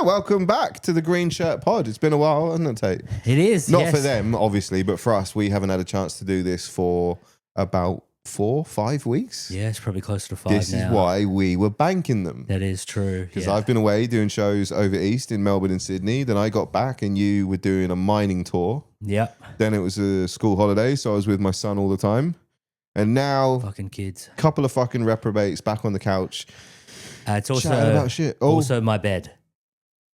welcome back to the Green Shirt Pod. It's been a while, hasn't it, Tait? It is. Not for them, obviously, but for us, we haven't had a chance to do this for about 4-5 weeks. Yeah, it's probably closer to 5 This now. is why we were banking them. That is true. Because I've been away doing shows over east in Melbourne and Sydney. Then I got back and you were doing a mining tour. Yep. Then it was a school holiday, so I was with my son all the time. And now, Fucking kids. couple of fucking reprobates back on the couch. It's Chatting about shit. also my bed.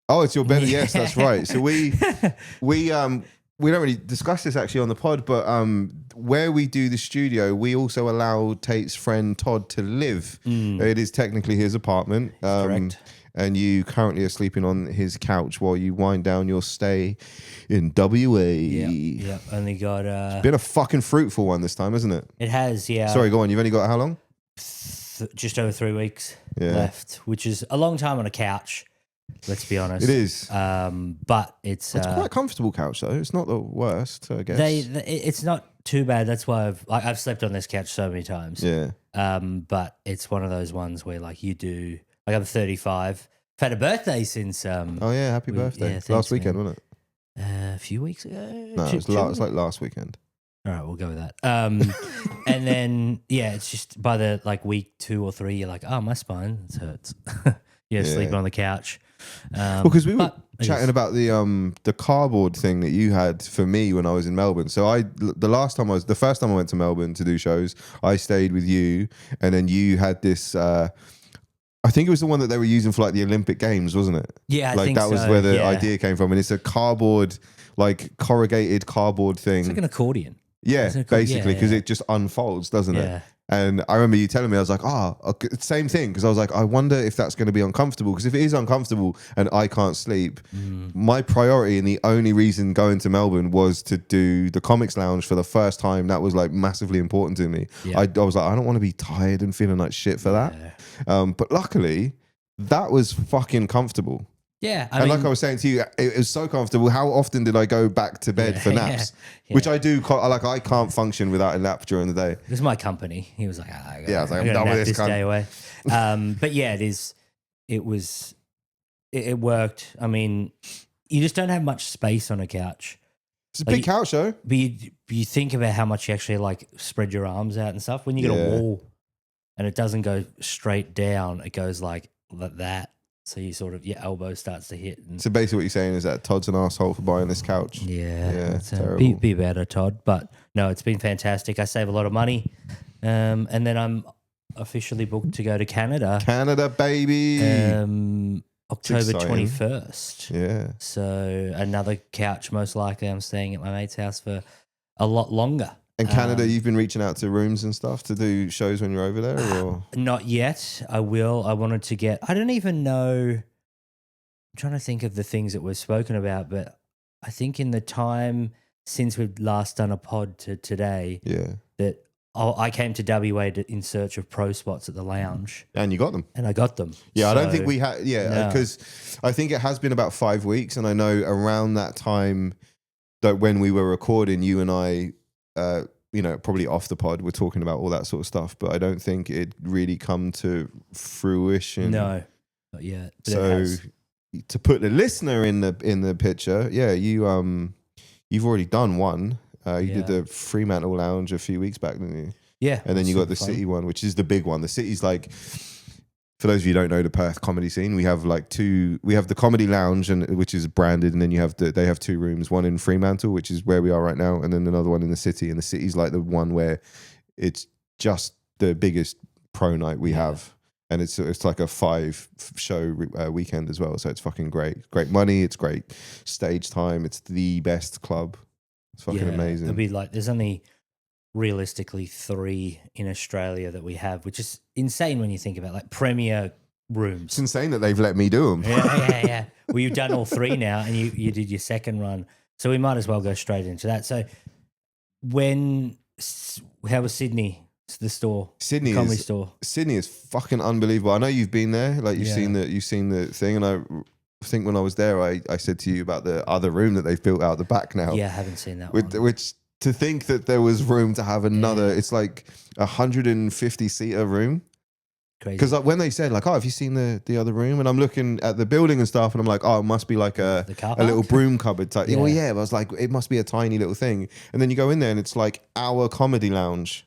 Oh, it's your bed. Yes, that's right. So we don't really discuss this actually on the pod, but where we do the studio, we also allow Tait's friend Todd to live. It is technically his apartment. Correct. And you currently are sleeping on his couch while you wind down your stay in WA. Yeah. Only got Been a fucking fruitful one this time, hasn't it? it has, yeah. Sorry, go on. You've only got how long? Just over 3 weeks Yeah. left, which is a long time on a couch. Let's be honest. It is. But it's It's quite a comfortable couch though. It's not the worst, I guess. it's not too bad. That's why I've slept on this couch so many times. Yeah. But it's one of those ones where like you do. Like I'm 35. I've had a birthday since. Oh yeah, happy birthday! yeah, thanks, last weekend, man. wasn't it? A few weeks ago. No, it was like last weekend. All right, we'll go with that. And then it's just by the like week 2 or 3, you're like, oh, my spine hurts. Sleeping on the couch. Because we were chatting about the cardboard thing that you had for me when I was in Melbourne. So the first time I went to Melbourne to do shows, I stayed with you, and then you had this. I think it was the one that they were using for like the Olympic Games, wasn't it? Yeah, I like think that was so, where the yeah. idea came from, and it's a cardboard, like corrugated cardboard thing. It's like an accordion. Yeah, basically, because it just unfolds, doesn't it? Yeah. And I remember you telling me, I was like, same thing. Because I was like, I wonder if that's going to be uncomfortable. Because if it is uncomfortable and I can't sleep, my priority and the only reason going to Melbourne was to do the Comics Lounge for the first time. That was like massively important to me. Yeah. I was like, I don't want to be tired and feeling like shit for that. But luckily, that was fucking comfortable. Yeah. And like I was saying to you, it was so comfortable. How often did I go back to bed for naps? Yeah. Which I do. Like I can't function without a nap during the day. This is my company. He was like, I was like, I'm done with this day away. But yeah, it worked. I mean, you just don't have much space on a couch. It's a big couch, though. But you think about how much you actually like spread your arms out and stuff. When you get a wall and it doesn't go straight down, it goes like that. So you sort of, your elbow starts to hit. So basically what you're saying is that Todd's an asshole for buying this couch. Yeah. Terrible. Be better, Todd. But no, it's been fantastic. I save a lot of money. And then I'm officially booked to go to Canada. Canada, baby. October 21st. Yeah. So another couch, most likely. I'm staying at my mate's house for a lot longer. And Canada, you've been reaching out to rooms and stuff to do shows when you're over there? Or? Not yet. I will. I wanted to get, I don't even know. I'm trying to think of the things that we've spoken about, but I think in the time since we've last done a pod to today, that I came to WA in search of pro spots at the lounge. And you got them. And I got them. Yeah, I don't think we had, because I think it has been about 5 weeks. And I know around that time that when we were recording, you and I, probably off the pod, we're talking about all that sort of stuff, but I don't think it really come to fruition. No, not yet. But so to put the listener in the picture, you've already done one. You did the Fremantle Lounge a few weeks back, didn't you? Yeah. And then you got the City one, which is the big one. The City's like, for those of you who don't know the Perth comedy scene, we have like we have the Comedy Lounge, which is branded, and then you have they have 2 rooms, one in Fremantle, which is where we are right now, and then another one in the City. And the City's like the one where it's just the biggest pro night we have. And it's like a 5-show weekend as well. So it's fucking great. Great money. It's great stage time. It's the best club. It's fucking amazing. It'll be like, there's only realistically 3 in Australia that we have, which is insane when you think about like premier rooms. It's insane that they've let me do them. Yeah. Well, you've done all 3 now, and you did your second run, so we might as well go straight into that. So, how was Sydney? It's the store, Sydney comedy store. Sydney is fucking unbelievable. I know you've been there, like you've seen the thing, and I think when I was there, I said to you about the other room that they've built out the back now. Yeah, I haven't seen that one. Which to think that there was room to have another, it's like 150 seater room. Crazy. Because like, when they said like, oh, have you seen the other room? And I'm looking at the building and stuff, and I'm like, oh, it must be like a little broom cupboard type. Well, yeah, but I was like, it must be a tiny little thing. And then you go in there, and it's like our comedy lounge.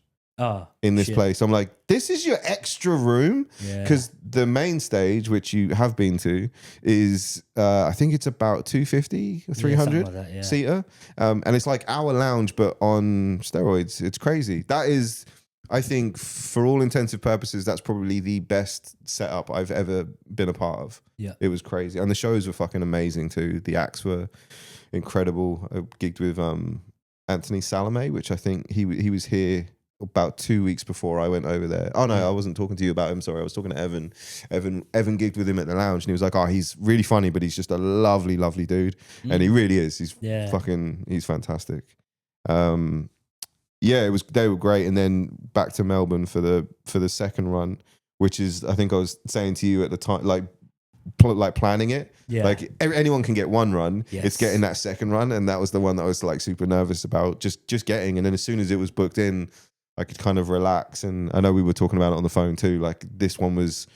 In this place, I'm like, this is your extra room, because the main stage, which you have been to, is I think it's about 250 or 300 seater, and it's like our lounge but on steroids. It's crazy. That is, I think, for all intensive purposes, that's probably the best setup I've ever been a part of. Yeah, it was crazy, and the shows were fucking amazing too. The acts were incredible. I gigged with Anthony Salome, which I think he was here about 2 weeks before I went over there. Oh no, I wasn't talking to you about him. Sorry, I was talking to Evan. Evan gigged with him at the lounge, and he was like, "Oh, he's really funny, but he's just a lovely, lovely dude." And he really is. He's he's fantastic. They were great. And then back to Melbourne for the second run, which is, I think I was saying to you at the time, like planning it. Yeah. Like anyone can get one run. Yes. It's getting that second run, and that was the one that I was like super nervous about just getting. And then as soon as it was booked in, I could kind of relax. And I know we were talking about it on the phone too. Like this one was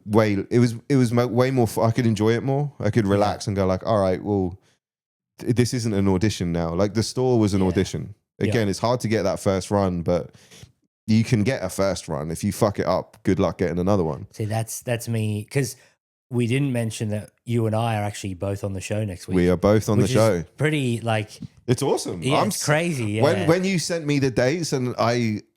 way more. I could enjoy it more. I could relax and go like, all right, well, this isn't an audition now. Like the store was an audition. Again, it's hard to get that first run, but you can get a first run. If you fuck it up, good luck getting another one. See, that's me, because we didn't mention that you and I are actually both on the show next week. We are both on the show. Pretty like, it's awesome. Yeah, it's crazy. Yeah. When you sent me the dates, and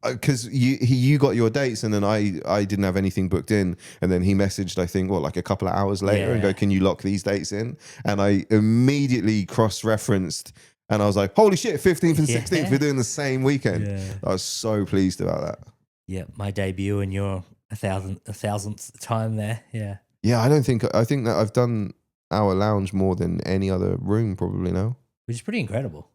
because you got your dates, and then I didn't have anything booked in, and then he messaged, I think, like a couple of hours later, and go, "Can you lock these dates in?" And I immediately cross-referenced, and I was like, "Holy shit! 15th and 16th, we're doing the same weekend." Yeah. I was so pleased about that. Yeah, my debut, and your 1,000th time there. Yeah. Yeah, I think that I've done our lounge more than any other room probably now. Which is pretty incredible.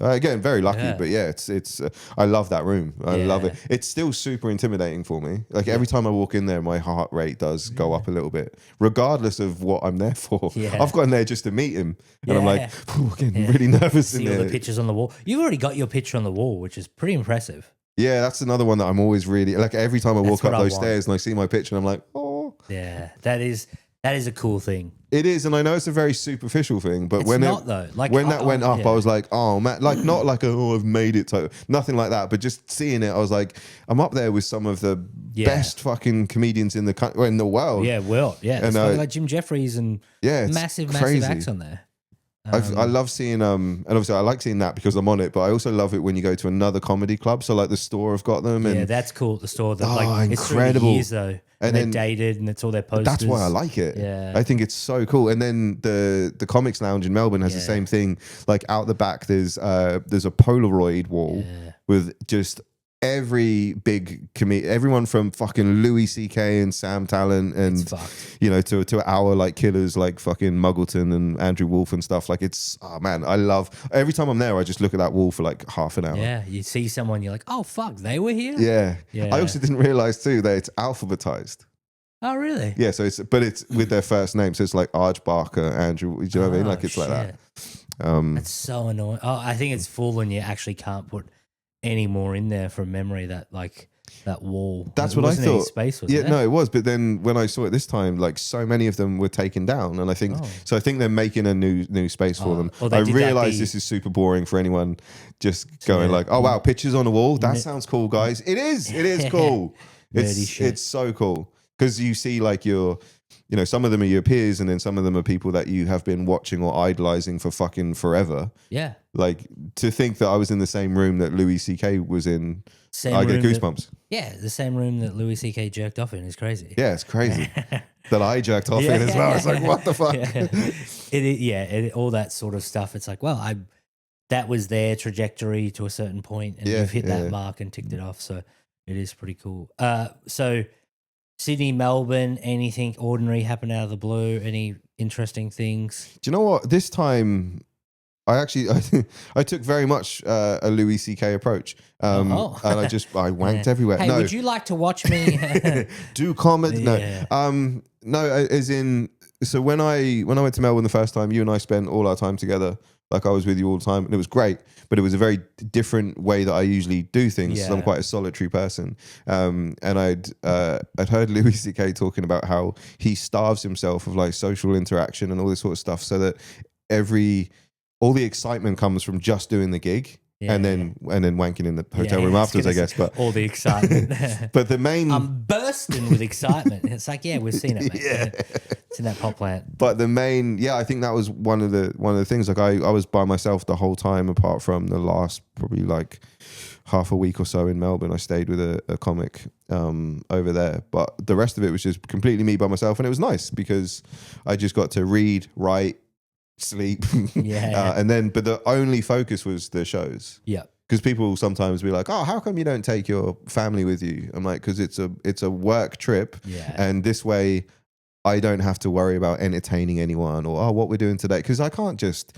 Again, very lucky, but yeah, it's I love that room. I love it. It's still super intimidating for me. Like every time I walk in there, my heart rate does go up a little bit, regardless of what I'm there for. Yeah. I've gone there just to meet him, and I'm like, getting really nervous in there. See all the pictures on the wall. You've already got your picture on the wall, which is pretty impressive. Yeah, that's another one that I'm always really like. Every time I walk up those stairs and I see my picture, and I'm like, oh. Yeah, that is a cool thing. It is, and I know it's a very superficial thing, but when that went up, I was like, oh man, like not like I've made it type, nothing like that, but just seeing it, I was like, I'm up there with some of the best fucking comedians in the world. Yeah, and like Jim Jeffries and massive acts on there. I love seeing and obviously I like seeing that because I'm on it, but I also love it when you go to another comedy club. So like the store have got them, and that's cool. The store, like it's incredible. Years though, and they're dated, and it's all their posters. That's why I like it. Yeah, I think it's so cool. And then the Comics Lounge in Melbourne has the same thing. Like out the back, there's a Polaroid wall with just every big everyone from fucking Louis CK and Sam Talent and to our like killers like fucking Muggleton and Andrew Wolf and stuff. Like it's I love every time I'm there, I just look at that wall for like half an hour. Yeah, you see someone, you're like, oh fuck, they were here. Yeah. I also didn't realize too that it's alphabetized. Oh really? Yeah, so it's with their first name, so it's like Arj Barker, Andrew. Do you know what I mean? Like it's like that. That's so annoying. Oh, I think it's full when you actually can't put any more in there from memory, that like that wall. That's what I thought. Any space, was no, it was. But then when I saw it this time, like so many of them were taken down, and I think I think they're making a new space for them. I realize this is super boring for anyone just going like, oh wow, pictures on the wall. That sounds cool, guys. It is cool. It's so cool because you see like some of them are your peers, and then some of them are people that you have been watching or idolizing for fucking forever. Yeah. Like to think that I was in the same room that Louis CK was in, I get goosebumps. The same room that Louis CK jerked off in is crazy. Yeah, it's crazy. That I jerked off in as well. It's like, what the fuck? All that sort of stuff. It's like, well, that was their trajectory to a certain point, and you've hit that mark and ticked it off. So it is pretty cool. So Sydney, Melbourne, anything ordinary happen out of the blue? Any interesting things? Do you know what? This time, I took very much a Louis CK approach, and I wanked everywhere. Hey, would you like to watch me do comment? No, no, as in so when I went to Melbourne the first time, you and I spent all our time together. Like I was with you all the time, and it was great. But it was a very different way that I usually do things. Yeah. So I'm quite a solitary person. And I'd heard Louis C.K. talking about how he starves himself of like social interaction and all this sort of stuff, so that all the excitement comes from just doing the gig. Yeah, and then wanking in the hotel room afterwards, I guess. But all the excitement. but the main, I'm bursting with excitement. It's like, yeah, we've seen it, mate. Yeah. It's in that pop plant. But the main, I think that was one of the things. Like I was by myself the whole time, apart from the last probably like half a week or so in Melbourne. I stayed with a comic over there, but the rest of it was just completely me by myself, and it was nice because I just got to read, write, sleep, and then but the only focus was the shows. Yeah, because people sometimes be like, oh, how come you don't take your family with you? I'm like, because it's a work trip, and this way I don't have to worry about entertaining anyone or what we're doing today, because I can't just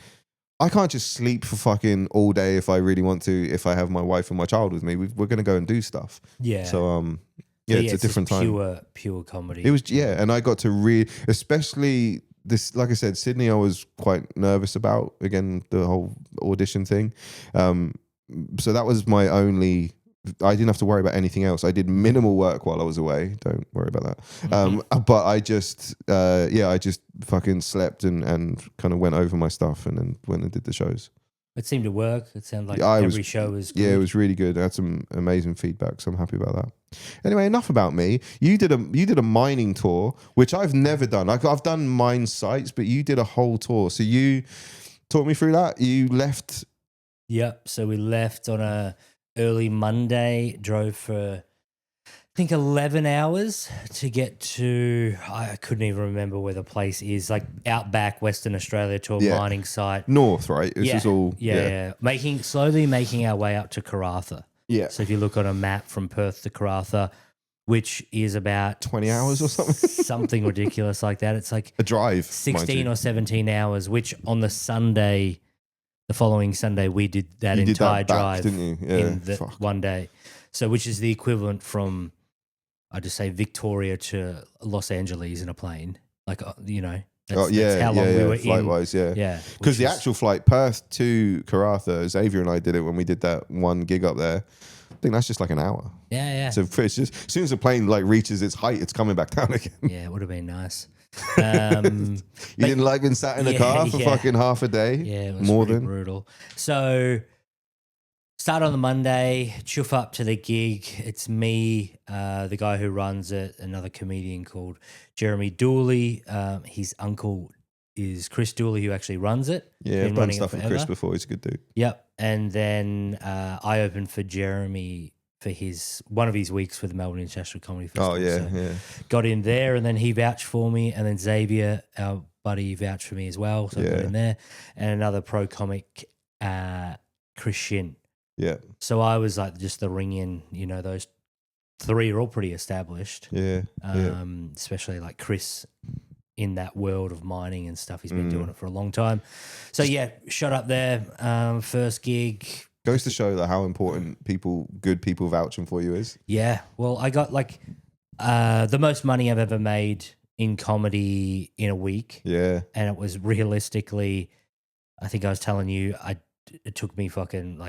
sleep for fucking all day if I really want to, if I have my wife and my child with me. We're gonna go and do stuff. So it's a different time. Pure comedy. It was, and I got to read, especially this, like I said, Sydney I was quite nervous about, again, the whole audition thing. So that was my only, I didn't have to worry about anything else. I did minimal work while I was away. Don't worry about that. But I just, I just fucking slept and kind of went over my stuff and then went and did the shows. It seemed to work. It sounded like every show was good. Yeah, it was really good. I had some amazing feedback, so I'm happy about that. Anyway, enough about me. You did a mining tour, which I've never done. Like I've done mine sites, but you did a whole tour. So you talk me through that. You left. Yep. So we left on a early Monday, drove for I think 11 hours to get to, I couldn't even remember where the place is, like outback Western Australia, to a mining site. North, right? This is all. Slowly making our way up to Karratha. Yeah. So if you look on a map from Perth to Karratha, which is about 20 hours or something. Something ridiculous like that. It's like a drive. 16 or 17 hours, which on the Sunday, the following Sunday, we did that entire drive, didn't you? Yeah, in one day. So which is the equivalent from, I just say, Victoria to Los Angeles in a plane. Like, that's how long we were flight-wise, Yeah. Because the actual flight, Perth to Karratha, Xavier and I did it when we did that one gig up there. I think that's just like an hour. Yeah. So it's just, as soon as the plane like reaches its height, it's coming back down again. Yeah, it would have been nice. You didn't like being sat in a car for fucking half a day? Yeah, it was brutal. So start on the Monday, chuff up to the gig. It's me, the guy who runs it, another comedian called Jeremy Dooley. His uncle is Chris Dooley, who actually runs it. Yeah, I've done stuff with Chris before. He's a good dude. Yep. And then I opened for Jeremy for one of his weeks for the Melbourne International Comedy Festival. Oh, yeah. Got in there, and then he vouched for me, and then Xavier, our buddy, vouched for me as well. So I got in there. And another pro comic, Chris Shin. Yeah. So I was like just the ring-in, those three are all pretty established. Yeah. Especially like Chris in that world of mining and stuff. He's been doing it for a long time. So shot up there, first gig. Goes to show that how important good people vouching for you is. Yeah. Well, I got like the most money I've ever made in comedy in a week. Yeah. And it was realistically, I think I was telling you, it took me fucking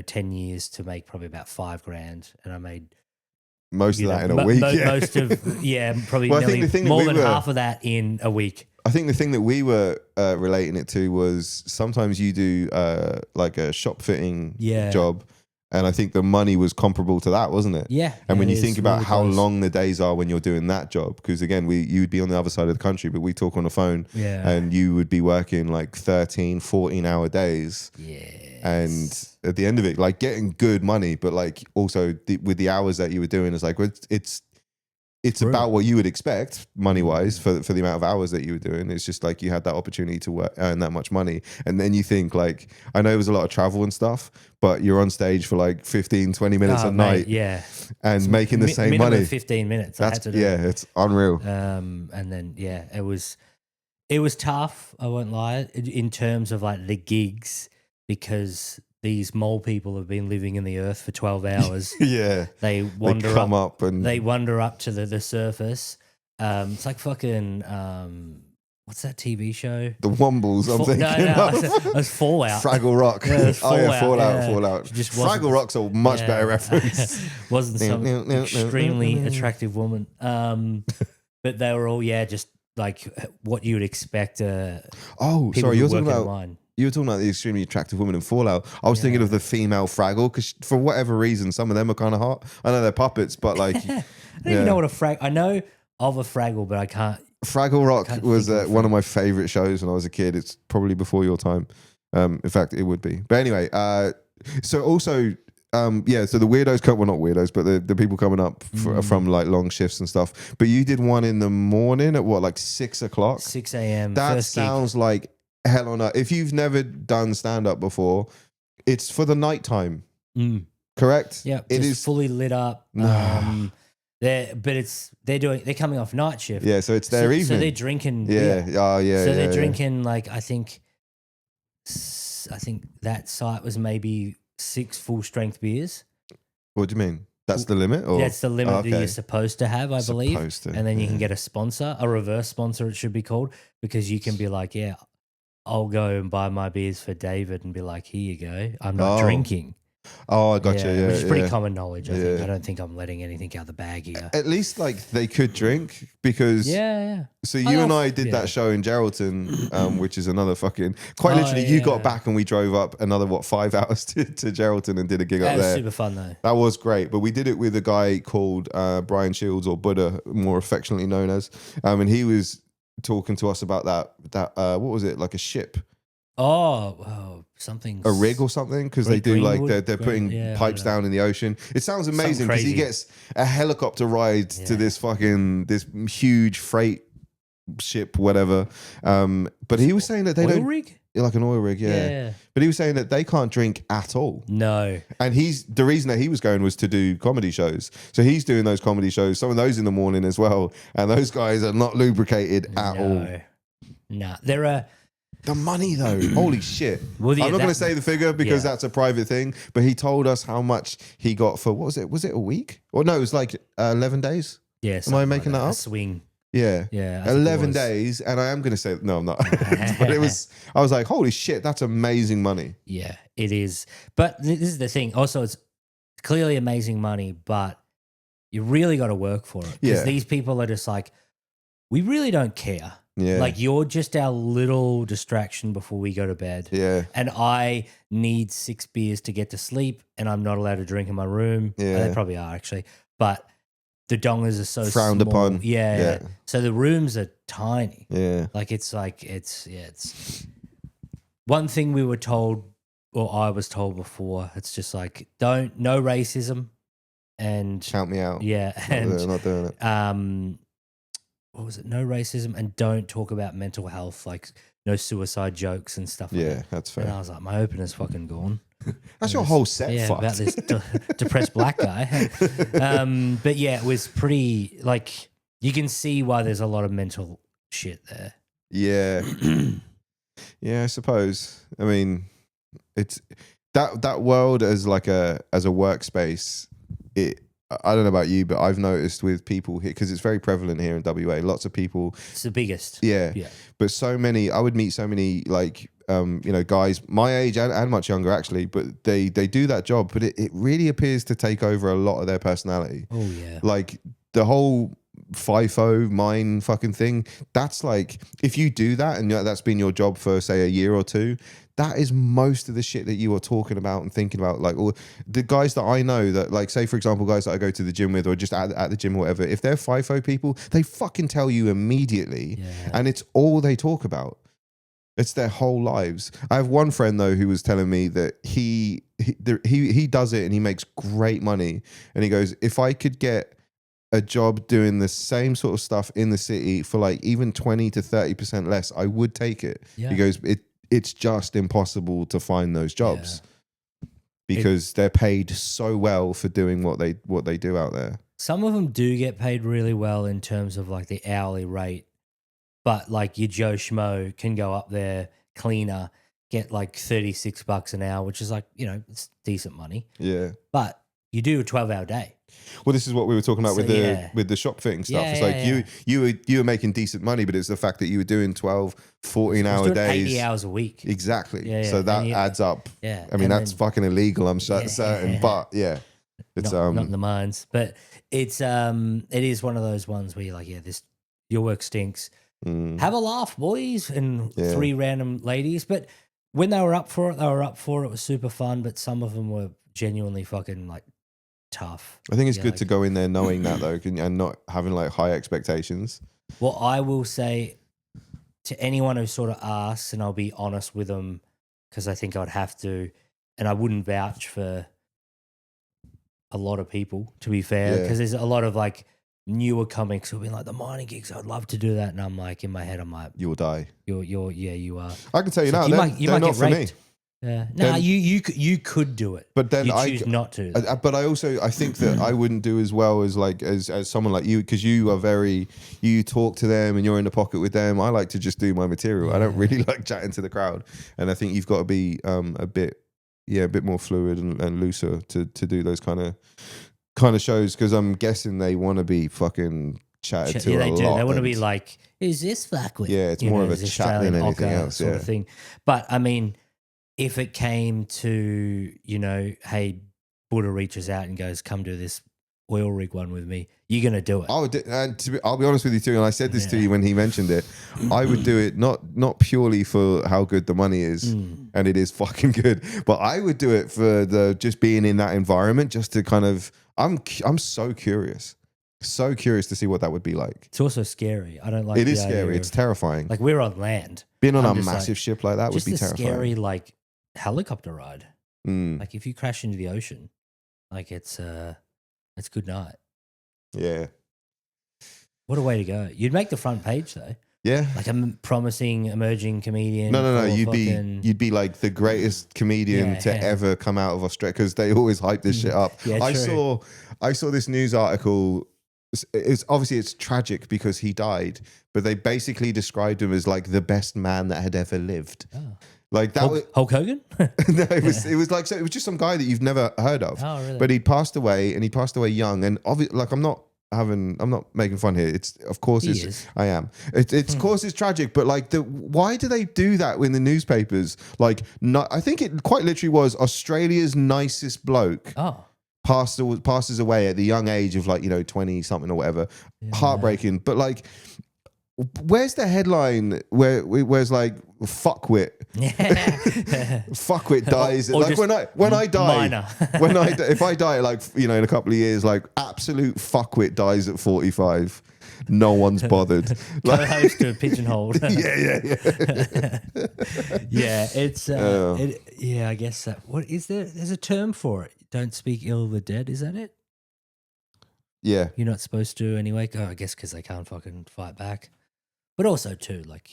10 years to make probably about $5,000, and I made most of that in a week. Most of probably more than half of that in a week. I think the thing that we were relating it to was sometimes you do like a shop fitting job, and I think the money was comparable to that, wasn't it? Yeah. And when you think about really how long the days are when you're doing that job, because again, you would be on the other side of the country, but we talk on the phone, and you would be working like 13, 14-hour days. Yeah. And at the end of it, like getting good money, but like also with the hours that you were doing, it's like it's about what you would expect money-wise for the amount of hours that you were doing. It's just like you had that opportunity to earn that much money. And then you think like, I know it was a lot of travel and stuff, but you're on stage for like 15, 20 minutes a night. Yeah. And it's making the same money. 15 minutes. It's unreal. And then, it was tough. I won't lie, in terms of like the gigs, because these mole people have been living in the earth for 12 hours. Yeah. They wander up to the surface. It's like fucking what's that TV show? The Wombles, I'm thinking. No, it was Fallout. Fraggle Rock. Yeah, it was Fallout. Fallout. Just wasn't- Fraggle Rock's a much better reference. Wasn't some extremely attractive woman. But they were all, just like what you would expect. Sorry, you were talking about the extremely attractive woman in Fallout. I was thinking of the female Fraggle because for whatever reason, some of them are kind of hot. I know they're puppets, but like, I don't even know what a Fraggle. I know of a Fraggle, but I can't. Fraggle Rock was one of my favorite shows when I was a kid. It's probably before your time. In fact, it would be. But anyway, so also. So the weirdos come, well, not weirdos, but the people coming up from like long shifts and stuff. But you did one in the morning at what, like 6 o'clock? 6 a.m. That sounds like hell on earth. If you've never done stand up before, it's for the nighttime, correct? Yeah, it is fully lit up. They're coming off night shift. Yeah, so it's their evening. So they're drinking. Yeah, So they're drinking like I think that site was maybe 6 full strength beers. What do you mean? That's the limit? Or? That's the limit that you're supposed to have, I believe. And then you can get a sponsor, a reverse sponsor it should be called, because you can be like, I'll go and buy my beers for David and be like, here you go. I'm not drinking. Oh, I got you. Yeah, which is pretty common knowledge, I think. I don't think I'm letting anything out the bag here. At least like they could drink because So you and I did that show in Geraldton, which is another fucking quite literally. You got back and we drove up another 5 hours to Geraldton and did a gig up there. That was super fun though. That was great, but we did it with a guy called Brian Shields, or Buddha, more affectionately known as, and he was talking to us about that what was it, like a ship? Something. A rig or something, because they do like they're putting pipes down in the ocean. It sounds amazing because he gets a helicopter ride to this huge freight ship, whatever. But he was saying that they don't rig? Like an oil rig, yeah. But he was saying that they can't drink at all. No. And the reason that he was going was to do comedy shows. So he's doing those comedy shows, some of those in the morning as well. And those guys are not lubricated at all. Nah, there are. The money though, holy shit. Well, I'm not going to say the figure because that's a private thing, but he told us how much he got for, what was it? Was it a week? Or no, it was like 11 days? Yeah. Am I making that up? A swing. Yeah. Yeah. 11 days. And I am going to say, no, I'm not. But I was like, holy shit, that's amazing money. Yeah, it is. But this is the thing. Also, it's clearly amazing money, but you really got to work for it. Because these people are just like, we really don't care. Yeah. Like, you're just our little distraction before we go to bed. Yeah. And I need 6 beers to get to sleep, and I'm not allowed to drink in my room. Yeah. They probably are, actually. But the dongers are so frowned small. upon. Yeah. So the rooms are tiny. Yeah. Like, it's one thing we were told, or I was told before, it's just like, no racism. And count me out. Yeah. And not doing it. What was it? No racism, and don't talk about mental health, like no suicide jokes and stuff like that. Yeah, that's fair. And I was like, my opener's fucking gone. That's your whole set. Yeah, fucked. about this depressed black guy. But yeah, it was pretty, like, you can see why there's a lot of mental shit there. Yeah. Yeah, I suppose. I mean, it's that world as like a workspace, I don't know about you, but I've noticed with people here, because it's very prevalent here in WA, lots of people. It's the biggest. Yeah. But I would meet so many like, guys my age and much younger actually, but they do that job, but it really appears to take over a lot of their personality. Oh yeah. Like the whole FIFO mine fucking thing, that's like, if you do that and that's been your job for say a year or two, that is most of the shit that you are talking about and thinking about. Like all the guys that I know that, like, say for example, guys that I go to the gym with or just at the gym or whatever, if they're FIFO people, they fucking tell you immediately. And it's all they talk about. It's their whole lives. I have one friend though who was telling me that he does it and he makes great money. And he goes, if I could get a job doing the same sort of stuff in the city for like even 20 to 30% less, I would take it. Yeah. He goes, it's just impossible to find those jobs because they're paid so well for doing what they do out there. Some of them do get paid really well in terms of like the hourly rate, but like your Joe Schmo can go up there, cleaner, get like $36 an hour, which is like, it's decent money. Yeah. But you do a 12-hour day. Well, this is what we were talking about So, with the shop fitting stuff. Yeah, It's yeah, like you were making decent money, but it's the fact that you were doing 12, 14-hour days. 80 hours a week. Exactly. Yeah, yeah. So that adds up. Yeah. I mean, that's fucking illegal, I'm certain. But yeah. It's not in the mines. But it is one of those ones where you're like, your work stinks. Have a laugh, boys, and 3 random ladies. But when they were up for it, It was super fun, but some of them were genuinely fucking like tough. I think it's good to go in there knowing that though, and not having like high expectations. Well, I will say to anyone who sort of asks, and I'll be honest with them because I think I'd have to, and I wouldn't vouch for a lot of people, to be fair, because there's a lot of like newer comics who've been like, the mining gigs, I'd love to do that. And I'm like, in my head, I'm like, you will die. You are. I can tell you now, you they're might not get for me. raped. Yeah. No, you could do it. But then you choose not to. But I think that I wouldn't do as well as like as someone like you, because you talk to them and you're in the pocket with them. I like to just do my material. I don't really like chatting to the crowd. And I think you've got to be a bit more fluid and looser to do those kind of shows, because I'm guessing they want to be fucking chatted to a lot. They do. They want to be like, who's this fuckwit? Yeah, it's more of a chat than anything else. Sort of thing. But I mean, if it came to, hey, Buddha reaches out and goes, come do this oil rig one with me, you're going to do it. I'll be honest with you too, and I said this to you when he mentioned it, I would do it not purely for how good the money is, and it is fucking good, but I would do it for the just being in that environment, just to kind of, I'm so curious to see what that would be like. It's also scary. I don't like it. It is scary. It's terrifying. Like, we're on land. Being on a massive ship like that would be terrifying. Just a scary, like, helicopter ride. Like, if you crash into the ocean, like, it's good night. Yeah. What a way to go. You'd make the front page though. Yeah. Like a promising emerging comedian. No. You'd be like the greatest comedian to ever come out of Australia, because they always hype this shit up. Yeah, I saw this news article. It's tragic because he died, but they basically described him as like the best man that had ever lived. Oh. Like that Hulk Hogan? No, it was just some guy that you've never heard of. Oh, really? But he passed away, and he passed away young. And obviously, like, I'm not making fun here. I am. Of course it's tragic, but like why do they do that in the newspapers? Like, I think it quite literally was Australia's nicest bloke. Oh. Passes away at the young age of like 20 something or whatever. Yeah. Heartbreaking, but like, where's the headline where's like fuckwit? Fuckwit dies. Or like when I die, if I die like in a couple of years, like absolute fuckwit dies at 45. No one's bothered. Co-host to Pigeon Holed. Yeah. Yeah, it's I guess that. What is there? There's a term for it. Don't speak ill of the dead. Is that it? Yeah. You're not supposed to anyway. Oh, I guess because they can't fucking fight back. But also too, like,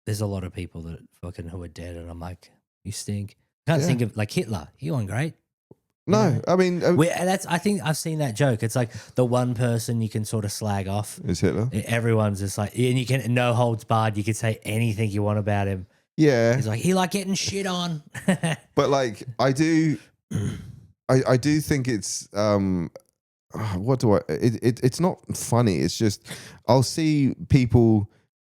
there's a lot of people that fucking who are dead, and I'm like, you stink. I can't think of like Hitler. He wasn't great. No, I mean, I think I've seen that joke. It's like the one person you can sort of slag off is Hitler. Everyone's just like, and you can no holds barred. You can say anything you want about him. Yeah, he's like, he like getting shit on. But like, I do think it's it's not funny. It's just I'll see people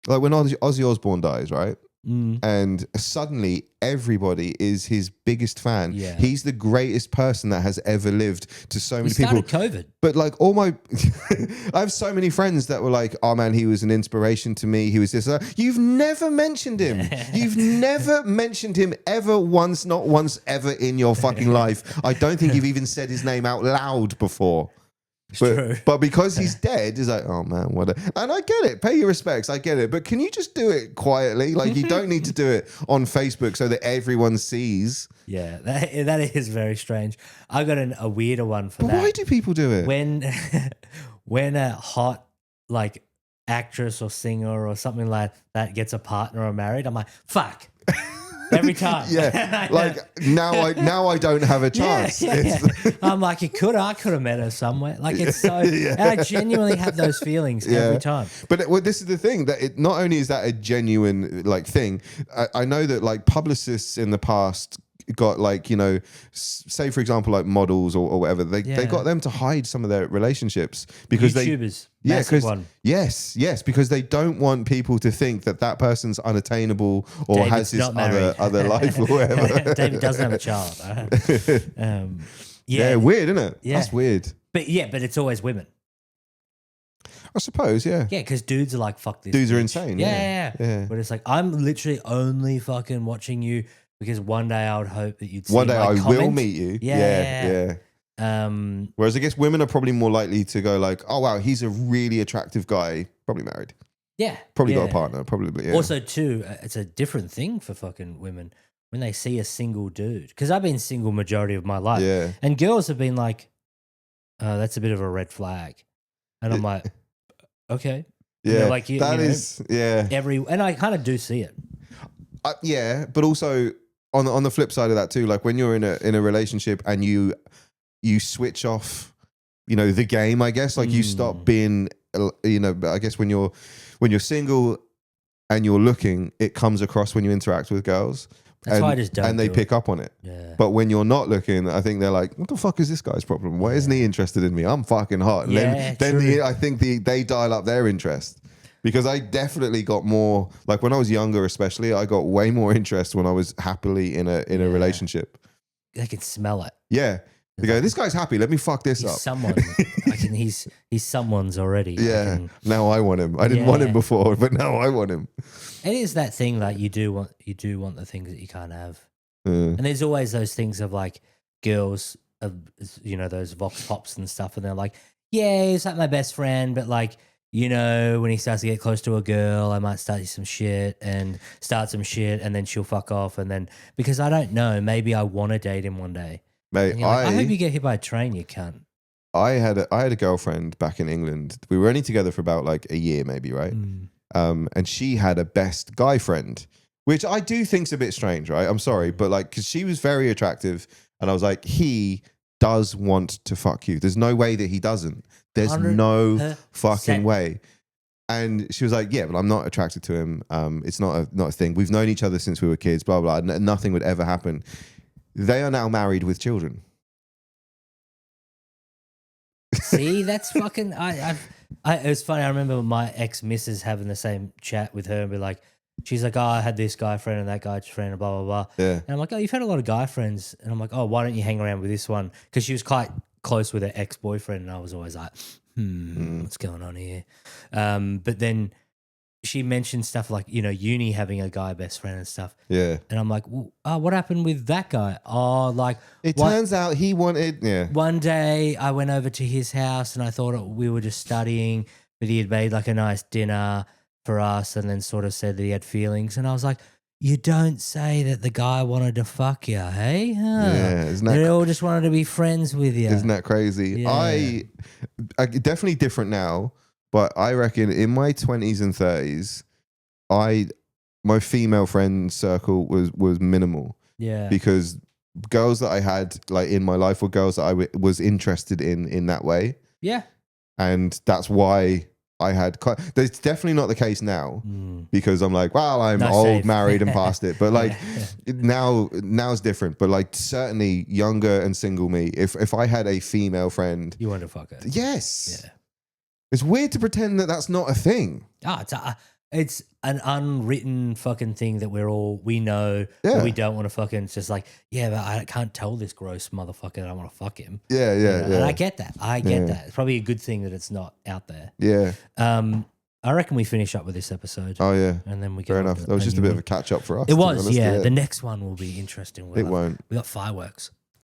like when Ozzy Osbourne dies, right? And suddenly everybody is his biggest fan. Yeah. He's the greatest person that has ever lived to so many people. COVID. But like I have so many friends that were like, oh man, he was an inspiration to me. He was this. You've never mentioned him. You've never mentioned him ever once, not once ever in your fucking life. I don't think you've even said his name out loud before. But because he's dead, it's like, oh man, and I get it. Pay your respects. I get it. But can you just do it quietly? Like, you don't need to do it on Facebook so that everyone sees. Yeah, that is very strange. I got a weirder one for that. Why do people do it? When a hot like actress or singer or something like that gets a partner or married, I'm like, fuck. Every time. Yeah. Like now I don't have a chance. Yeah. I'm like, I could have met her somewhere. Like, it's so, and I genuinely have those feelings every time. But this is the thing, that it not only is that a genuine like thing, I know that like publicists in the past got like, you know, say for example, like models or whatever, they got them to hide some of their relationships because YouTubers, yes, because they don't want people to think that person's unattainable or David's has this other life or whatever. David doesn't have a child. Yeah, weird, isn't it? Yeah. That's weird. But it's always women. I suppose, yeah. Yeah, because dudes are like, fuck this. Dudes bitch. are insane. Yeah. But it's like, I'm literally only fucking watching you because one day I would hope that you'd see one day my I comment. will meet you. Yeah. Whereas I guess women are probably more likely to go like, oh wow, he's a really attractive guy, probably married. Yeah. Probably got a partner, probably. Yeah. Also too, it's a different thing for fucking women when they see a single dude. Because I've been single majority of my life. Yeah. And girls have been like, that's a bit of a red flag. And I'm like, okay. Yeah. Like and I kind of do see it. Yeah, but also on the flip side of that too, like when you're in a relationship and you switch off, you know, the game, I guess, like you stop being, you know, I guess when you're single and you're looking, it comes across when you interact with girls. That's why I just don't. And they pick up on it. Yeah. But when you're not looking, I think they're like, what the fuck is this guy's problem? Why isn't he interested in me? I'm fucking hot. And then I think they dial up their interest. Because I definitely got more, like when I was younger especially, I got way more interest when I was happily in a relationship. They can smell it. Yeah. They go, this guy's happy. Let me fuck this up. Someone. He's someone's already. Yeah. Now I want him. I didn't want him before, but now I want him. It is that thing like you do want the things that you can't have. And there's always those things of like girls, you know, those vox pops and stuff, and they're like, yeah, he's like my best friend, but like, you know, when he starts to get close to a girl, I might start some shit, and then she'll fuck off, and then because I don't know, maybe I want to date him one day. Mate, I hope you get hit by a train, you cunt. I had a girlfriend back in England. We were only together for about like a year, maybe, right? And she had a best guy friend, which I do think's a bit strange, right? I'm sorry, but like, because she was very attractive, and I was like, he does want to fuck you. There's no way that he doesn't. There's 100%. No fucking way. And she was like, yeah, but I'm not attracted to him. It's not a thing. We've known each other since we were kids, blah, blah. Nothing would ever happen. They are now married with children. See, that's fucking. It was funny. I remember my ex-missus having the same chat with her and be like, she's like, oh, I had this guy friend and that guy friend and blah, blah, blah. Yeah. And I'm like, oh, you've had a lot of guy friends. And I'm like, oh, why don't you hang around with this one? Because she was quite close with her ex-boyfriend. And I was always like, what's going on here? But then she mentioned stuff like, you know, uni having a guy best friend and stuff. Yeah. And I'm like, well, what happened with that guy? Oh, like. It turns out he wanted, One day I went over to his house and I thought we were just studying, but he had made like a nice dinner for us and then sort of said that he had feelings. And I was like, you don't say that the guy wanted to fuck you, hey? Yeah, isn't that they all just wanted to be friends with you. Isn't that crazy? Yeah. I definitely different now, but I reckon in my 20s and 30s, my female friend circle was minimal. Yeah. Because girls that I had like in my life were girls that I was interested in that way. Yeah. And that's why I had. That's definitely not the case now because I'm like, well, I'm old, safe. Married, and past it. But like now's different. But like certainly younger and single me, if I had a female friend, you want to fuck her? Yes. Yeah. It's weird to pretend that that's not a thing. It's an unwritten fucking thing that we know, but we don't want to fucking. It's just like, yeah, but I can't tell this gross motherfucker that I want to fuck him. Yeah. And I get that. It's probably a good thing that it's not out there. Yeah. I reckon we finish up with this episode. Oh yeah. And then we fair enough. That was just a bit of a catch up for us. It was, yeah. The next one will be interesting. It won't. We got fireworks.